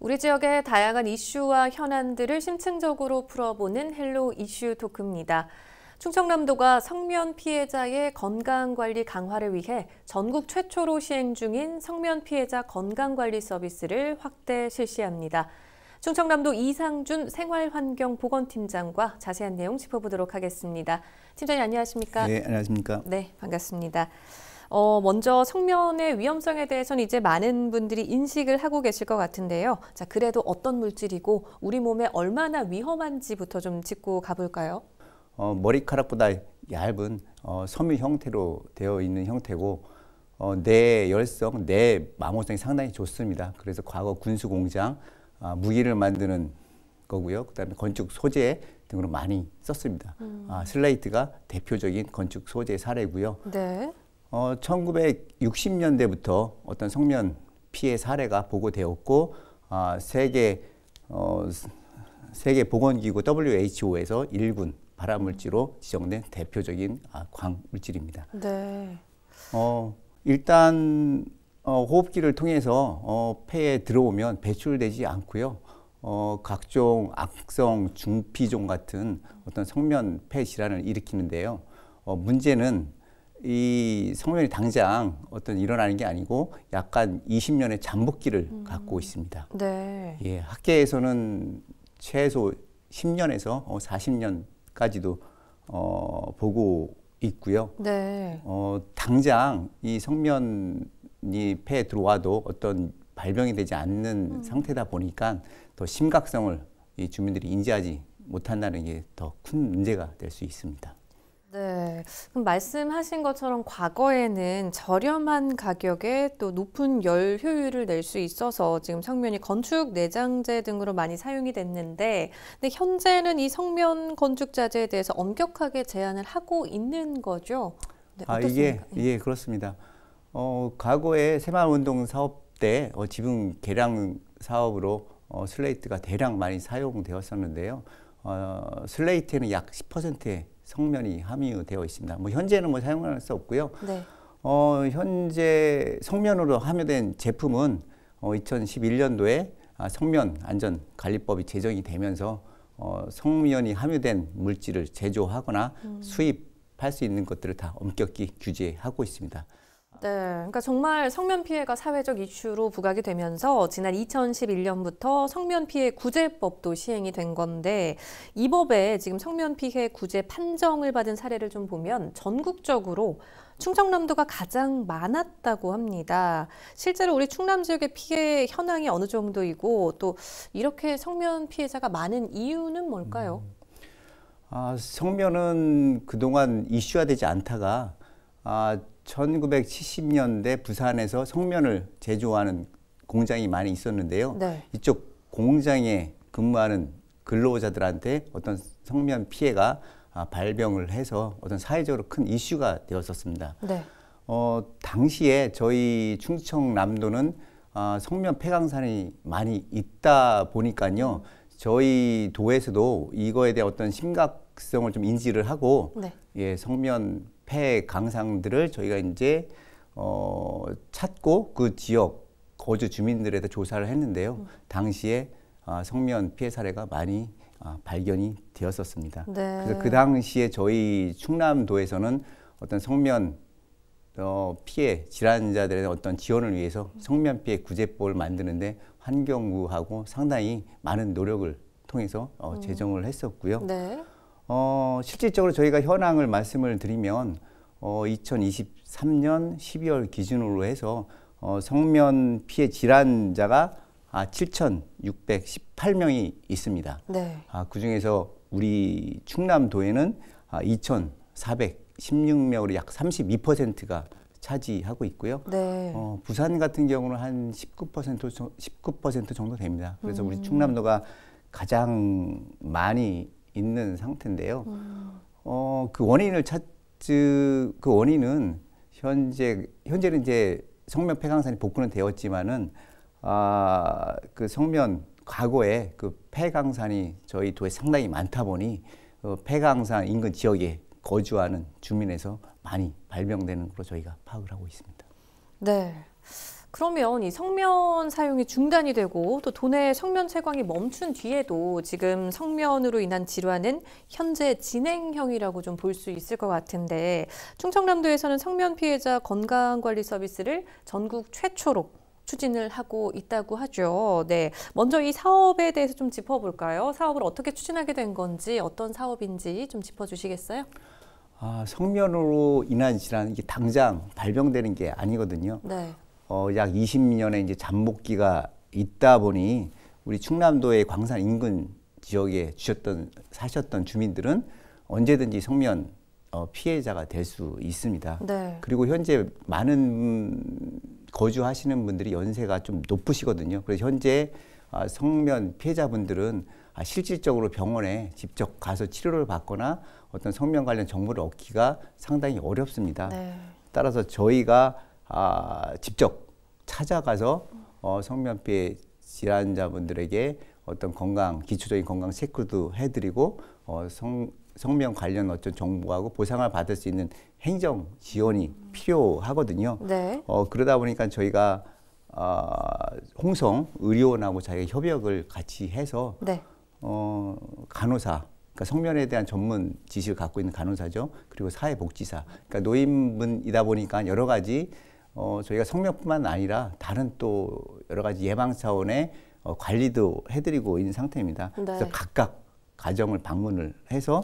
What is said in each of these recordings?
우리 지역의 다양한 이슈와 현안들을 심층적으로 풀어보는 헬로 이슈 토크입니다. 충청남도가 성면 피해자의 건강관리 강화를 위해 전국 최초로 시행 중인 성면 피해자 건강관리 서비스를 확대 실시합니다. 충청남도 이상준 생활환경보건팀장과 자세한 내용 짚어보도록 하겠습니다. 팀장님 안녕하십니까? 네, 안녕하십니까? 네, 반갑습니다. 먼저 성면의 위험성에 대해서는 이제 많은 분들이 인식을 하고 계실 것 같은데요. 자, 그래도 어떤 물질이고 우리 몸에 얼마나 위험한지부터 좀 짚고 가볼까요? 머리카락보다 얇은 섬유 형태로 되어 있는 형태고 뇌 열성, 뇌 마모성이 상당히 좋습니다. 그래서 과거 군수공장 무기를 만드는 거고요. 그다음에 건축 소재 등으로 많이 썼습니다. 슬레이트가 대표적인 건축 소재 사례고요. 네. 1960년대부터 어떤 성면 피해 사례가 보고되었고 세계 보건기구 WHO에서 1군 발암물질로 지정된 대표적인 광물질입니다. 네. 일단 호흡기를 통해서 폐에 들어오면 배출되지 않고요. 각종 악성 중피종 같은 어떤 성면 폐 질환을 일으키는데요. 문제는 이 성면이 당장 일어나는 게 아니고 약간 20년의 잠복기를 갖고 있습니다. 네. 예, 학계에서는 최소 10년에서 40년까지도 보고 있고요. 네. 당장 이 성면이 폐에 들어와도 어떤 발병이 되지 않는 상태다 보니까 더 심각성을 이 주민들이 인지하지 못한다는 게 더 큰 문제가 될 수 있습니다. 네, 그럼 말씀하신 것처럼 과거에는 저렴한 가격에 또 높은 열 효율을 낼 수 있어서 지금 성면이 건축 내장재 등으로 많이 사용이 됐는데, 근데 현재는 이 성면 건축 자재에 대해서 엄격하게 제한을 하고 있는 거죠? 네, 어떻습니까? 이게 그렇습니다. 과거에 새마을운동 사업 때 지붕 개량 사업으로 슬레이트가 대량 많이 사용되었었는데요. 슬레이트에는 약 10%의 성면이 함유되어 있습니다. 현재는 사용할 수 없고요. 네. 현재 성면으로 함유된 제품은 2011년도에 성면 안전관리법이 제정이 되면서 성면이 함유된 물질을 제조하거나 수입할 수 있는 것들을 다 엄격히 규제하고 있습니다. 네, 그러니까 정말 성면 피해가 사회적 이슈로 부각이 되면서 지난 2011년부터 성면 피해 구제법도 시행이 된 건데 이 법에 지금 성면 피해 구제 판정을 받은 사례를 좀 보면 전국적으로 충청남도가 가장 많았다고 합니다. 실제로 우리 충남 지역의 피해 현황이 어느 정도이고 또 이렇게 성면 피해자가 많은 이유는 뭘까요? 성면은 그동안 이슈화되지 않다가 1970년대 부산에서 성면을 제조하는 공장이 많이 있었는데요. 네. 이쪽 공장에 근무하는 근로자들한테 어떤 성면 피해가 발병을 해서 어떤 사회적으로 큰 이슈가 되었었습니다. 네. 당시에 저희 충청남도는 성면 폐강산이 많이 있다 보니까요. 저희 도에서도 이거에 대한 어떤 심각성을 좀 인지를 하고 네. 예, 성면 폐 강상들을 저희가 이제 찾고 그 지역 거주 주민들에다 조사를 했는데요. 당시에 성면 피해 사례가 많이 발견이 되었었습니다. 네. 그래서 그 당시에 저희 충남도에서는 어떤 성면 피해 질환자들의 어떤 지원을 위해서 성면 피해 구제법을 만드는데 환경부하고 상당히 많은 노력을 통해서 제정을 했었고요. 네. 실질적으로 저희가 현황을 말씀을 드리면 2023년 12월 기준으로 해서 성면 피해 질환자가 7,618명이 있습니다. 네. 그중에서 우리 충남도에는 2,416명으로 약 32%가 차지하고 있고요. 네. 부산 같은 경우는 한 19% 정도 됩니다. 그래서 우리 충남도가 가장 많이 있는 상태인데요. 그 원인은 현재는 이제 성면 폐강산이 복구는 되었지만은 그 성면 과거에 그 폐강산이 저희 도에 상당히 많다 보니 폐강산 인근 지역에 거주하는 주민에서 많이 발병되는 걸로 저희가 파악을 하고 있습니다. 네. 그러면 이 성면 사용이 중단이 되고 또 도내 성면 채광이 멈춘 뒤에도 지금 성면으로 인한 질환은 현재 진행형이라고 좀 볼 수 있을 것 같은데 충청남도에서는 성면 피해자 건강관리 서비스를 전국 최초로 추진을 하고 있다고 하죠. 네, 먼저 이 사업에 대해서 좀 짚어볼까요? 사업을 어떻게 추진하게 된 건지, 어떤 사업인지 좀 짚어주시겠어요? 성면으로 인한 질환, 이게 당장 발병되는 게 아니거든요. 네. 약 20년의 이제 잠복기가 있다 보니 우리 충남도의 광산 인근 지역에 사셨던 주민들은 언제든지 성면 피해자가 될 수 있습니다. 네. 그리고 현재 많은 거주하시는 분들이 연세가 좀 높으시거든요. 그래서 현재 성면 피해자분들은 실질적으로 병원에 직접 가서 치료를 받거나 어떤 성면 관련 정보를 얻기가 상당히 어렵습니다. 네. 따라서 저희가 직접 찾아가서 성면 피해 질환자분들에게 어떤 기초적인 건강 체크도 해드리고 성면 관련 어떤 정보하고 보상을 받을 수 있는 행정 지원이 필요하거든요. 네. 그러다 보니까 저희가 홍성 의료원하고 저희가 협약을 같이 해서 네. 간호사, 그러니까 성면에 대한 전문 지식을 갖고 있는 간호사죠. 그리고 사회복지사, 그러니까 노인분이다 보니까 여러 가지 저희가 성면뿐만 아니라 다른 또 여러 가지 예방 차원의 관리도 해드리고 있는 상태입니다. 네. 그래서 각각 가정을 방문을 해서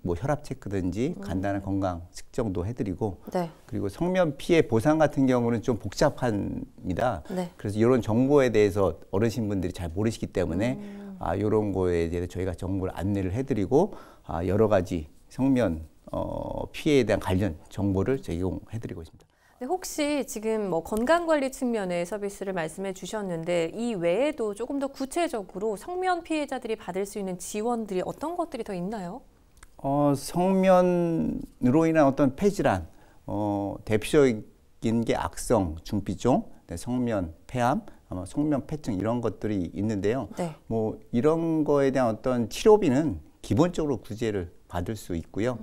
뭐 혈압 체크든지 간단한 건강 측정도 해드리고, 네. 그리고 성면 피해 보상 같은 경우는 좀 복잡합니다. 네. 그래서 이런 정보에 대해서 어르신분들이 잘 모르시기 때문에 이런 거에 대해서 저희가 정보를 안내를 해드리고 여러 가지 성면 피해에 대한 관련 정보를 제공해드리고 있습니다. 네, 혹시 지금 뭐 건강관리 측면의 서비스를 말씀해 주셨는데 이 외에도 조금 더 구체적으로 성면 피해자들이 받을 수 있는 지원들이 어떤 것들이 더 있나요? 성면으로 인한 어떤 폐질환, 대표적인 게 악성 중피종, 성면 폐암, 성면 폐증 이런 것들이 있는데요. 네. 뭐 이런 거에 대한 어떤 치료비는 기본적으로 구제를 받을 수 있고요.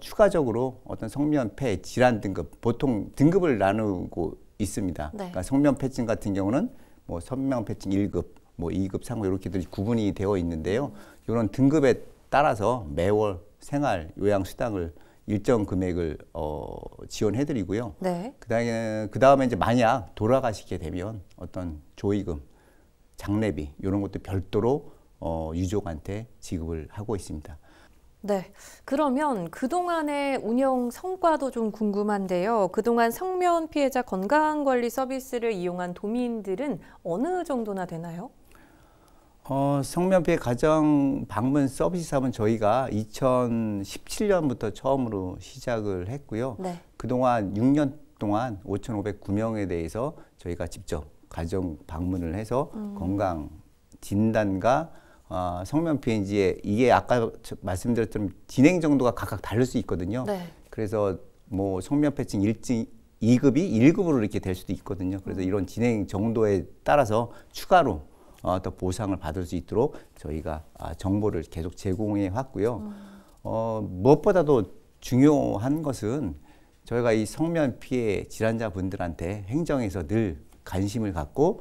추가적으로 어떤 성면폐 질환 등급, 보통 등급을 나누고 있습니다. 네. 그러니까 성면폐증 같은 경우는 뭐 성면폐증 1급, 뭐 2급, 3급 이렇게들 구분이 되어 있는데요. 이런 등급에 따라서 매월 생활 요양 수당을 일정 금액을 지원해드리고요. 네. 그다음에 이제 만약 돌아가시게 되면 어떤 조의금, 장례비 이런 것도 별도로 유족한테 지급을 하고 있습니다. 네. 그러면 그동안의 운영 성과도 좀 궁금한데요. 그동안 성면 피해자 건강관리 서비스를 이용한 도민들은 어느 정도나 되나요? 성면 피해 가정 방문 서비스 사업은 저희가 2017년부터 처음으로 시작을 했고요. 네. 그동안 6년 동안 5,509명에 대해서 저희가 직접 가정 방문을 해서 건강 진단과 성면 피해인지에 이게 아까 말씀드렸던 진행 정도가 각각 다를 수 있거든요. 네. 그래서 뭐 성면 폐증 2급이 1급으로 이렇게 될 수도 있거든요. 그래서 이런 진행 정도에 따라서 추가로 더 보상을 받을 수 있도록 저희가 정보를 계속 제공해 왔고요. 무엇보다도 중요한 것은 저희가 이 성면 피해 질환자분들한테 행정에서 늘 관심을 갖고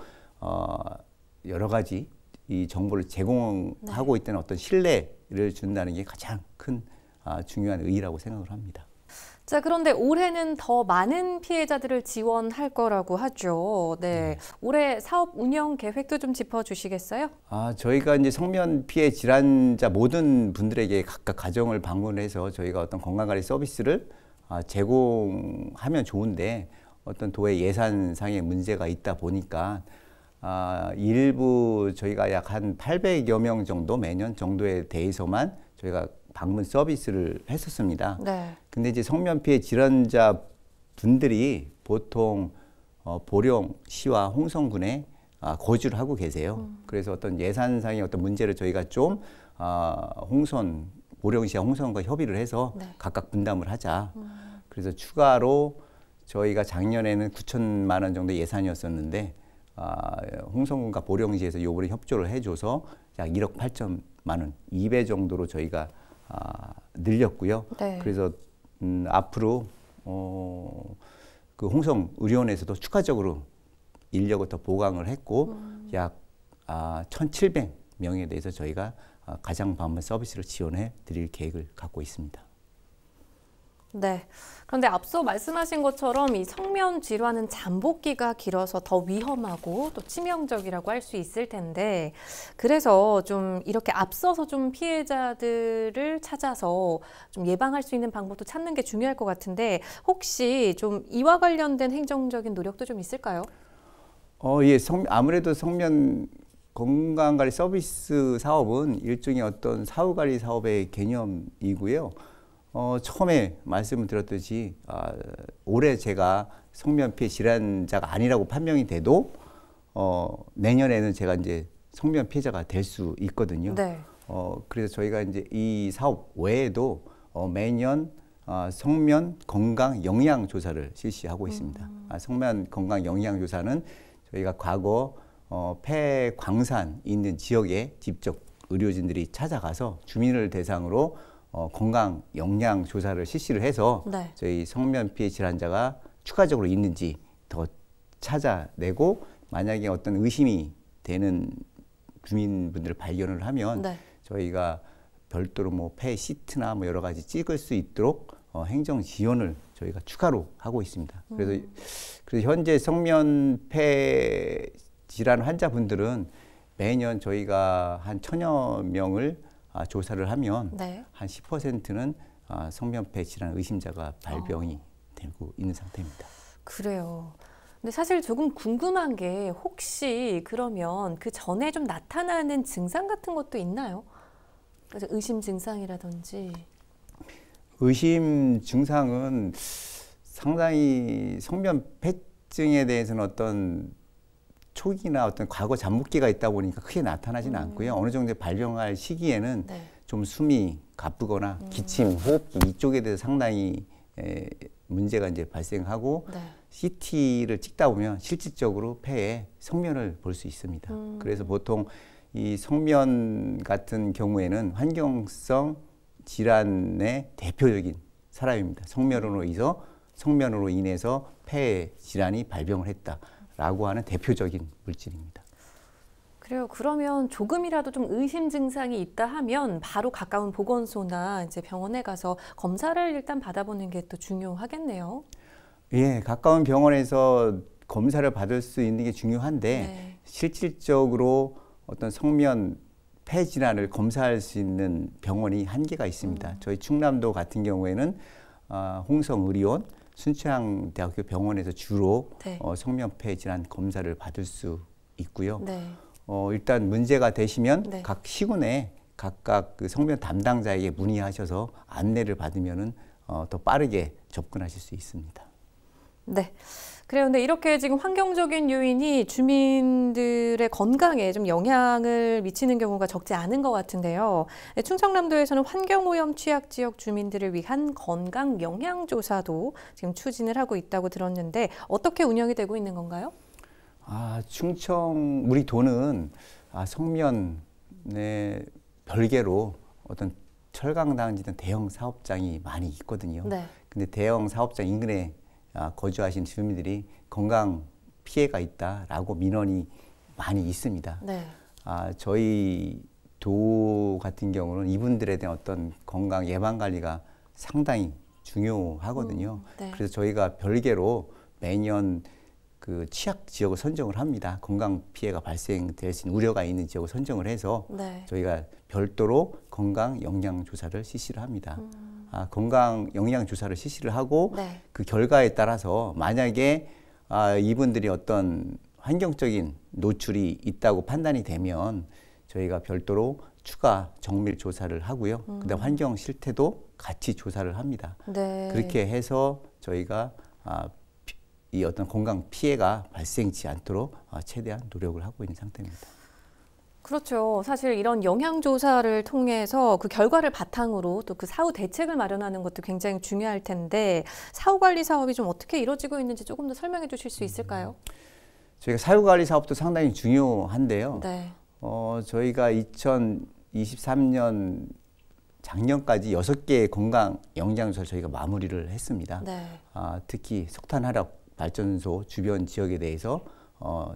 여러 가지 이 정보를 제공하고 있다는 어떤 신뢰를 준다는 게 가장 큰 중요한 의의라고 생각을 합니다. 자, 그런데 올해는 더 많은 피해자들을 지원할 거라고 하죠. 네. 올해 사업 운영 계획도 좀 짚어주시겠어요? 저희가 이제 성면 피해 질환자 모든 분들에게 각각 가정을 방문해서 저희가 어떤 건강관리 서비스를 제공하면 좋은데 어떤 도의 예산상의 문제가 있다 보니까 일부 저희가 약 한 800여 명 정도 매년 정도에 대해서만 저희가 방문 서비스를 했었습니다. 네. 근데 이제 성면 피해 질환자 분들이 보통 보령시와 홍성군에 거주를 하고 계세요. 그래서 어떤 예산상의 어떤 문제를 저희가 좀 보령시와 홍성군과 협의를 해서 네. 각각 분담을 하자. 그래서 추가로 저희가 작년에는 9천만 원 정도 예산이었었는데 홍성군과 보령시에서 요번에 협조를 해줘서 약 1억 8천만 원, 2배 정도로 저희가 늘렸고요. 네. 그래서 앞으로 그 홍성의료원에서도 추가적으로 인력을 더 보강을 했고 약 1,700명에 대해서 저희가 가정 방문 서비스를 지원해 드릴 계획을 갖고 있습니다. 네. 그런데 앞서 말씀하신 것처럼 이 성면 질환은 잠복기가 길어서 더 위험하고 또 치명적이라고 할 수 있을 텐데, 그래서 좀 이렇게 앞서서 좀 피해자들을 찾아서 좀 예방할 수 있는 방법도 찾는 게 중요할 것 같은데, 혹시 좀 이와 관련된 행정적인 노력도 좀 있을까요? 예, 아무래도 성면 건강관리 서비스 사업은 일종의 어떤 사후관리 사업의 개념이고요. 처음에 말씀을 드렸듯이 올해 제가 성면 피해 질환자가 아니라고 판명이 돼도 내년에는 제가 이제 성면 피해자가 될 수 있거든요. 네. 그래서 저희가 이제 이 사업 외에도 매년 성면 건강 영양 조사를 실시하고 있습니다. 성면 건강 영양 조사는 저희가 과거 폐 광산 있는 지역에 직접 의료진들이 찾아가서 주민을 대상으로 건강 영양 조사를 실시를 해서 네. 저희 성면 피해 질환자가 추가적으로 있는지 더 찾아내고, 만약에 어떤 의심이 되는 주민분들을 발견을 하면 네. 저희가 별도로 뭐 폐 시트나 뭐 여러 가지 찍을 수 있도록 행정 지원을 저희가 추가로 하고 있습니다. 그래서 현재 성면 폐 질환 환자분들은 매년 저희가 한 1,000여 명을 조사를 하면 네. 한 10%는 성면폐 질환 의심자가 발병이 되고 있는 상태입니다. 그래요. 근데 사실 조금 궁금한 게, 혹시 그러면 그 전에 좀 나타나는 증상 같은 것도 있나요? 그래서 의심 증상이라든지. 의심 증상은 상당히 성면폐증에 대해서는 어떤 초기나 어떤 과거 잠복기가 있다 보니까 크게 나타나지는 않고요. 어느 정도 발병할 시기에는 네. 좀 숨이 가쁘거나 기침, 호흡기 이쪽에 대해서 상당히 문제가 이제 발생하고, 네. CT를 찍다 보면 실질적으로 폐에 성면을 볼 수 있습니다. 그래서 보통 이 성면 같은 경우에는 환경성 질환의 대표적인 사람입니다. 성면으로 인해서 폐 질환이 발병을 했다라고 하는 대표적인 물질입니다. 그래요. 그러면 조금이라도 좀 의심 증상이 있다 하면 바로 가까운 보건소나 이제 병원에 가서 검사를 일단 받아보는 게 또 중요하겠네요. 예, 가까운 병원에서 검사를 받을 수 있는 게 중요한데, 네. 실질적으로 어떤 성면 폐 질환을 검사할 수 있는 병원이 한계가 있습니다. 저희 충남도 같은 경우에는 홍성의료원, 순천향대학교 병원에서 주로 네. 성면폐 질환 검사를 받을 수 있고요. 네. 일단 문제가 되시면 네. 각 시군에 각각 그 성면 담당자에게 문의하셔서 안내를 받으면은 더 빠르게 접근하실 수 있습니다. 네. 그래요. 근데 이렇게 지금 환경적인 요인이 주민들의 건강에 좀 영향을 미치는 경우가 적지 않은 것 같은데요. 충청남도에서는 환경오염 취약 지역 주민들을 위한 건강 영양조사도 지금 추진을 하고 있다고 들었는데, 어떻게 운영이 되고 있는 건가요? 우리 도는 성면에 별개로 어떤 철강단지든 대형 사업장이 많이 있거든요. 네. 근데 대형 사업장 인근에 거주하신 주민들이 건강 피해가 있다라고 민원이 많이 있습니다. 네. 저희 도 같은 경우는 이분들에 대한 어떤 건강 예방 관리가 상당히 중요하거든요. 네. 그래서 저희가 별개로 매년 그 취약 지역을 선정을 합니다. 건강 피해가 발생될 수 있는 우려가 있는 지역을 선정을 해서 네. 저희가 별도로 건강 영양 조사를 실시를 합니다. 건강 영양 조사를 실시를 하고 네. 그 결과에 따라서 만약에 이분들이 어떤 환경적인 노출이 있다고 판단이 되면 저희가 별도로 추가 정밀 조사를 하고요. 그다음 환경 실태도 같이 조사를 합니다. 네. 그렇게 해서 저희가 이 어떤 건강 피해가 발생치 않도록 최대한 노력을 하고 있는 상태입니다. 그렇죠. 사실 이런 영양조사를 통해서 그 결과를 바탕으로 또 그 사후 대책을 마련하는 것도 굉장히 중요할 텐데, 사후관리 사업이 좀 어떻게 이루어지고 있는지 조금 더 설명해 주실 수 있을까요? 저희가 사후관리 사업도 상당히 중요한데요. 네. 저희가 2023년 작년까지 6개의 건강 영양조사를 저희가 마무리를 했습니다. 네. 특히 석탄 하락 발전소 주변 지역에 대해서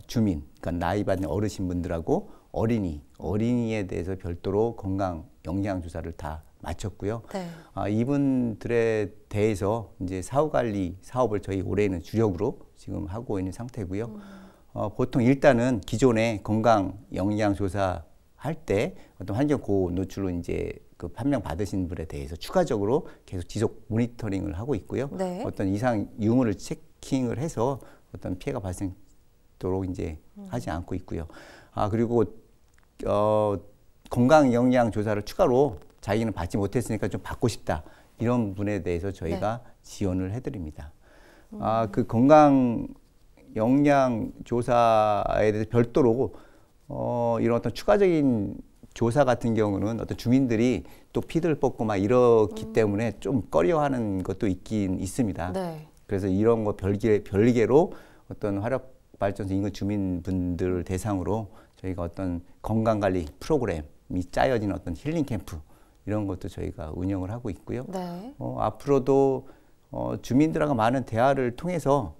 주민, 그러니까 나이 받는 어르신분들하고 어린이에 대해서 별도로 건강 영양 조사를 다 마쳤고요. 네. 이분들에 대해서 이제 사후관리 사업을 저희 올해는 주력으로 지금 하고 있는 상태고요. 보통 일단은 기존에 건강 영양 조사 할 때 어떤 환경 고온 노출로 이제 그 판명 받으신 분에 대해서 추가적으로 계속 지속 모니터링을 하고 있고요. 네. 어떤 이상 유무를 체킹을 해서 어떤 피해가 발생도록 이제 하지 않고 있고요. 그리고 건강 영양 조사를 추가로 자기는 받지 못했으니까 좀 받고 싶다, 이런 분에 대해서 저희가 지원을 해드립니다. 그 건강 영양 조사에 대해서 별도로 이런 어떤 추가적인 조사 같은 경우는 어떤 주민들이 또 피드를 뽑고 막 이렇기 때문에 좀 꺼려하는 것도 있긴 있습니다. 네. 그래서 이런 거 별개로 어떤 화력발전소 인근 주민분들을 대상으로 저희가 어떤 건강관리 프로그램이 짜여진 어떤 힐링 캠프, 이런 것도 저희가 운영을 하고 있고요. 네. 앞으로도 주민들하고 많은 대화를 통해서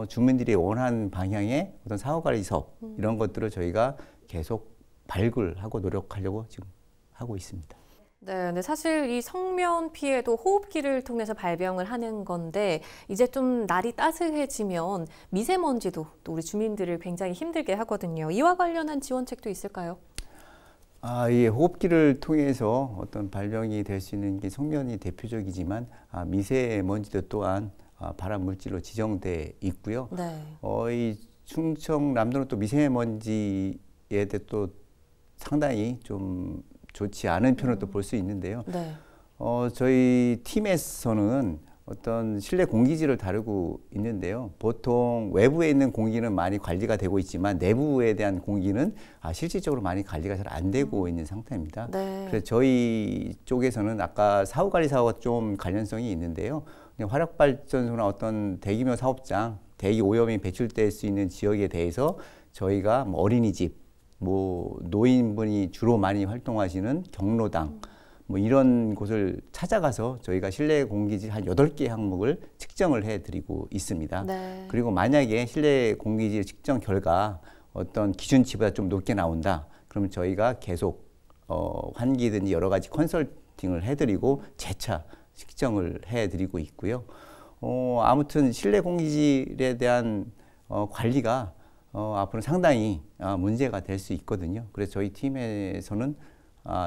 주민들이 원하는 방향의 어떤 사후관리 사업, 이런 것들을 저희가 계속 발굴하고 노력하려고 지금 하고 있습니다. 네, 근데 사실 이 성면 피해도 호흡기를 통해서 발병을 하는 건데, 이제 좀 날이 따스해지면 미세먼지도 또 우리 주민들을 굉장히 힘들게 하거든요. 이와 관련한 지원책도 있을까요? 예, 호흡기를 통해서 어떤 발병이 될 수 있는 게 성면이 대표적이지만 미세먼지도 또한 발암 물질로 지정돼 있고요. 네. 이 충청남도는 또 미세먼지에 대해 또 상당히 좀 좋지 않은 편으로 또 볼 수 있는데요. 네. 저희 팀에서는 어떤 실내 공기질을 다루고 있는데요. 보통 외부에 있는 공기는 많이 관리가 되고 있지만 내부에 대한 공기는 실질적으로 많이 관리가 잘 안 되고 있는 상태입니다. 네. 그래서 저희 쪽에서는 아까 사후관리 사업과 좀 관련성이 있는데요. 화력발전소나 어떤 대규모 사업장, 대기 오염이 배출될 수 있는 지역에 대해서 저희가 뭐 어린이집, 뭐 노인분이 주로 많이 활동하시는 경로당, 뭐 이런 곳을 찾아가서 저희가 실내 공기질 한 8개 항목을 측정을 해드리고 있습니다. 네. 그리고 만약에 실내 공기질 측정 결과 어떤 기준치보다 좀 높게 나온다, 그러면 저희가 계속 환기든지 여러 가지 컨설팅을 해드리고 재차 측정을 해드리고 있고요. 아무튼 실내 공기질에 대한 관리가 앞으로 상당히 문제가 될 수 있거든요. 그래서 저희 팀에서는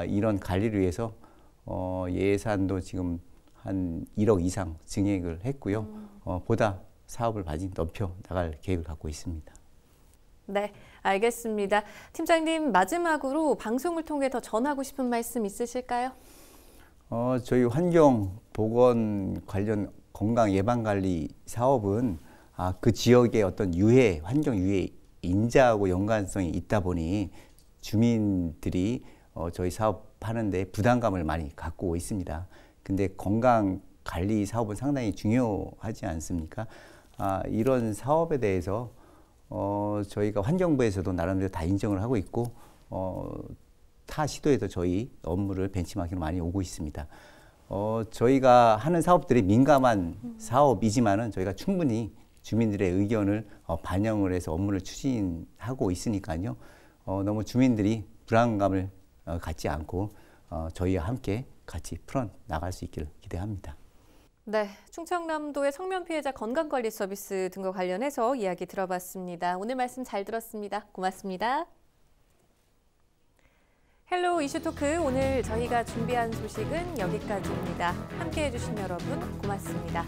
이런 관리를 위해서 예산도 지금 한 1억 이상 증액을 했고요. 보다 사업을 많이 넓혀 나갈 계획을 갖고 있습니다. 네, 알겠습니다. 팀장님, 마지막으로 방송을 통해 더 전하고 싶은 말씀 있으실까요? 저희 환경보건 관련 건강 예방관리 사업은 그 지역의 어떤 환경 유해 인자하고 연관성이 있다 보니 주민들이 저희 사업하는데 부담감을 많이 갖고 있습니다. 근데 건강 관리 사업은 상당히 중요하지 않습니까? 이런 사업에 대해서 저희가 환경부에서도 나름대로 다 인정을 하고 있고 타 시도에도 저희 업무를 벤치마킹으로 많이 오고 있습니다. 저희가 하는 사업들이 민감한 사업이지만은 저희가 충분히 주민들의 의견을 반영을 해서 업무를 추진하고 있으니까요. 너무 주민들이 불안감을 갖지 않고 저희와 함께 같이 풀어 나갈 수 있기를 기대합니다. 네, 충청남도의 성면 피해자 건강관리 서비스 등과 관련해서 이야기 들어봤습니다. 오늘 말씀 잘 들었습니다. 고맙습니다. 헬로 이슈토크, 오늘 저희가 준비한 소식은 여기까지입니다. 함께해 주신 여러분 고맙습니다.